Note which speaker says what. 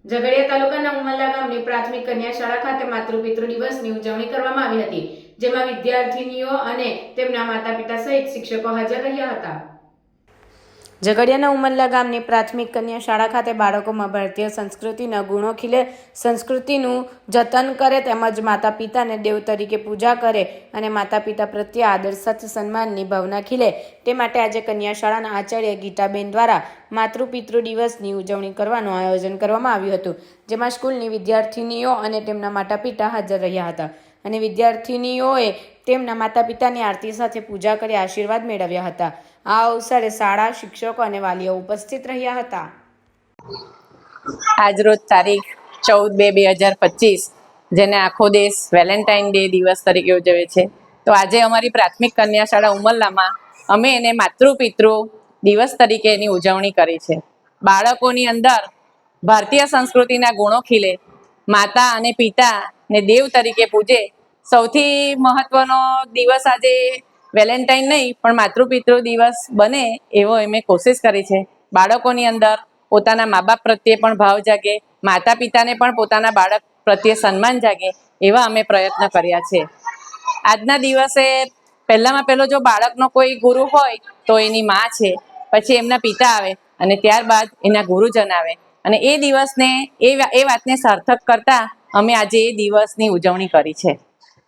Speaker 1: ઝઘડિયા તાલુકાના ઉમરલા ગામની પ્રાથમિક કન્યા શાળા ખાતે માતૃપિતૃ દિવસની ઉજવણી કરવામાં આવી હતી, જેમાં વિદ્યાર્થીનીઓ અને તેમના માતા-પિતા સહિત શિક્ષકો હાજર રહ્યા હતા. ઝઘડિયાના ઉમરલા ગામની પ્રાથમિક કન્યા શાળા ખાતે બાળકોમાં ભારતીય સંસ્કૃતિના ગુણો ખીલે, સંસ્કૃતિનું જતન કરે તેમજ માતા પિતાને દેવ તરીકે પૂજા કરે અને માતા પિતા પ્રત્યે આદર સાથે સન્માનની ભાવના ખીલે તે માટે આજે કન્યા શાળાના આચાર્ય ગીતાબેન દ્વારા માતૃપિતૃ દિવસની ઉજવણી કરવાનું આયોજન કરવામાં આવ્યું હતું, જેમાં સ્કૂલની વિદ્યાર્થીનીઓ અને તેમના માતા પિતા હાજર રહ્યા હતા અને વિદ્યાર્થીનીઓએ તેમના માતા પિતાની આરતી સાથે પૂજા કરી આશીર્વાદ મેળવ્યા હતા. આ અવસરે શાળા શિક્ષકો અને વાલીઓ ઉપસ્થિત રહ્યા હતા.
Speaker 2: આજરોજ તારીખ 14/2/2025 જેને આખો દેશ વેલેન્ટાઇન ડે દિવસ તરીકે ઉજવે છે, તો આજે અમારી પ્રાથમિક કન્યા શાળા ઉમરલામાં અમે એને માતૃપિતૃ દિવસ તરીકે એની ઉજવણી કરી છે. બાળકોની અંદર ભારતીય સંસ્કૃતિના ગુણો ખીલે, માતા અને પિતાને દેવ તરીકે પૂજે. સૌથી મહત્વનો દિવસ આજે વેલેન્ટાઇન નહીં પણ માતૃપિતૃ દિવસ બને એવો અમે કોશિશ કરી છે. બાળકોની અંદર પોતાના મા બાપ પ્રત્યે પણ ભાવ જાગે, માતા પિતાને પણ પોતાના બાળક પ્રત્યે સન્માન જાગે એવા અમે પ્રયત્ન કર્યા છે. આજના દિવસે પહેલામાં પહેલો જો બાળકનો કોઈ ગુરુ હોય તો એની મા છે, પછી એમના પિતા આવે અને ત્યારબાદ એના ગુરુજન આવે અને એ દિવસને એ વાતને સાર્થક કરતા અમે આજે એ દિવસની ઉજવણી કરી છે.